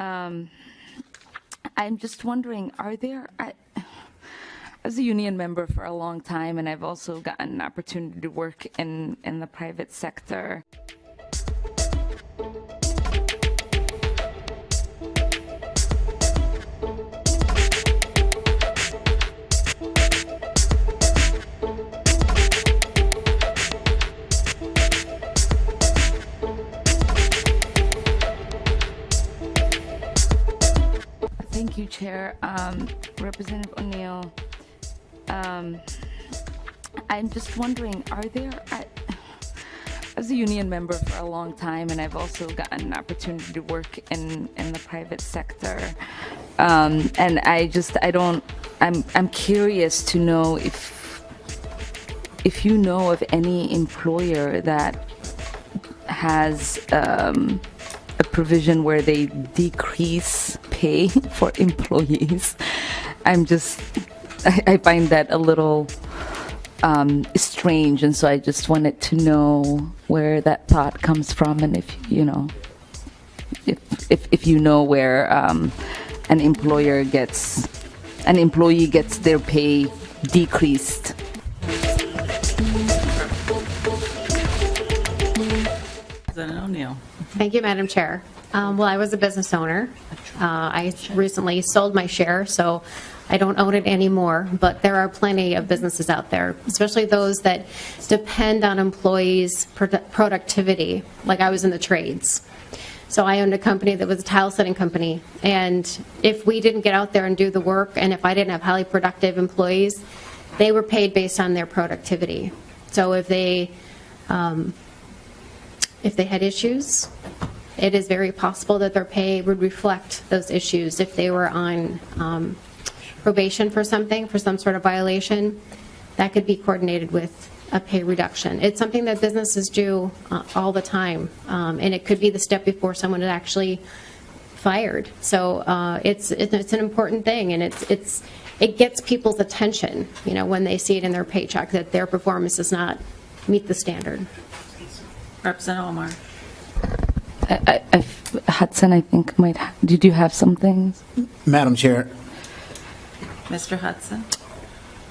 I'm just wondering, as a union member for a long time, and I've also gotten an opportunity to work in the private sector. Thank you, Chair. Representative O'Neill, I'm just wondering, as a union member for a long time, and I've also gotten an opportunity to work in the private sector, and I'm curious to know if you know of any employer that has a provision where they decrease pay for employees. I find that a little strange, and so I just wanted to know where that thought comes from, and if you know where an employee gets their pay decreased. Representative O'Neill. Thank you, Madam Chair. Well, I was a business owner. I recently sold my share, so I don't own it anymore, but there are plenty of businesses out there, especially those that depend on employees' productivity, like I was in the trades. So I owned a company that was a tile setting company, and if we didn't get out there and do the work, and if I didn't have highly productive employees, they were paid based on their productivity. So if they had issues, it is very possible that their pay would reflect those issues. If they were on probation for something, for some sort of violation, that could be coordinated with a pay reduction. It's something that businesses do all the time, and it could be the step before someone is actually fired. So it's an important thing, and it gets people's attention, when they see it in their paycheck that their performance does not meet the standard. Representative Omar. Hudson, I think did you have something? Madam Chair. Mr. Hudson.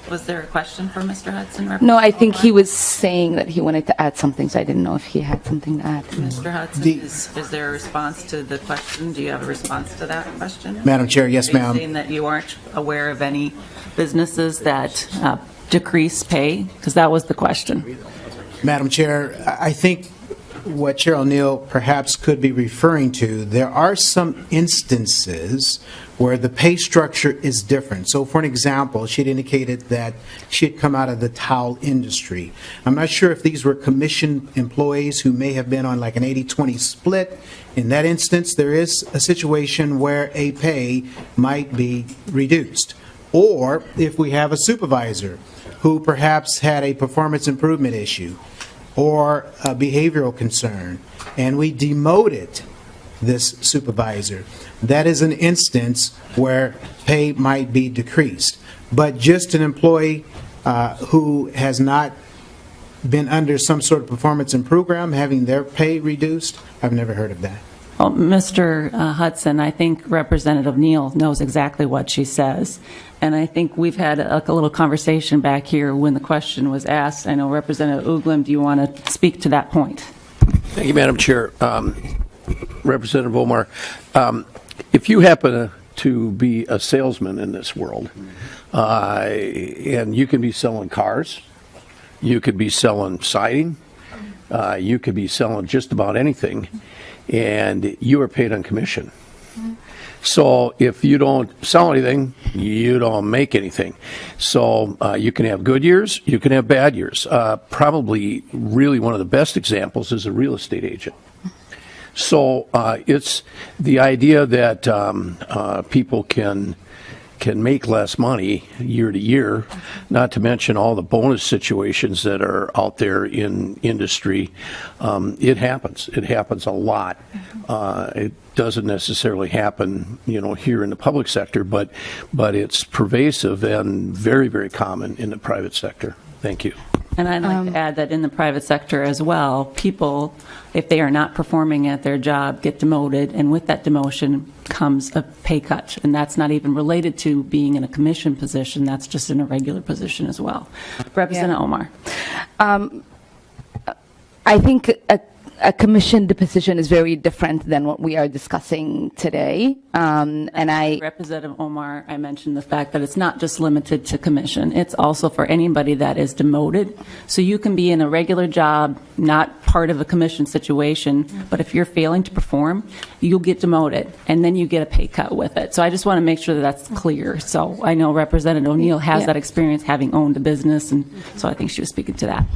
Was there a question for Mr. Hudson? No, I think he was saying that he wanted to add something, so I didn't know if he had something to add. Mr. Hudson, is there a response to the question? Do you have a response to that question? Madam Chair, yes, ma'am. Saying that you aren't aware of any businesses that decrease pay? Because that was the question. Madam Chair, I think what Chair O'Neill perhaps could be referring to, there are some instances where the pay structure is different. So for an example, she'd indicated that she had come out of the towel industry. I'm not sure if these were commissioned employees who may have been on like an 80-20 split. In that instance, there is a situation where a pay might be reduced. Or if we have a supervisor who perhaps had a performance improvement issue or a behavioral concern, and we demoted this supervisor, that is an instance where pay might be decreased. But just an employee who has not been under some sort of performance improvement program having their pay reduced, I've never heard of that. Well, Mr. Hudson, I think Representative Neal knows exactly what she says. And I think we've had a little conversation back here when the question was asked. I know Representative Uglem, do you want to speak to that point? Thank you, Madam Chair. Representative Omar, if you happen to be a salesman in this world, and you can be selling cars, you could be selling siding, you could be selling just about anything, and you are paid on commission. So if you don't sell anything, you don't make anything. So you can have good years, you can have bad years. Probably really one of the best examples is a real estate agent. So it's the idea that people can make less money year to year, not to mention all the bonus situations that are out there in industry. It happens. It happens a lot. It doesn't necessarily happen, here in the public sector, but it's pervasive and very, very common in the private sector. Thank you. And I'd like to add that in the private sector as well, people, if they are not performing at their job, get demoted, and with that demotion comes a pay cut. And that's not even related to being in a commission position, that's just in a regular position as well. Representative Omar. I think a commissioned position is very different than what we are discussing today. And I Representative Omar, I mentioned the fact that it's not just limited to commission. It's also for anybody that is demoted. So you can be in a regular job, not part of a commission situation, but if you're failing to perform, you'll get demoted, and then you get a pay cut with it. So I just want to make sure that that's clear. So I know Representative O'Neill has that experience having owned a business, and so I think she was speaking to that.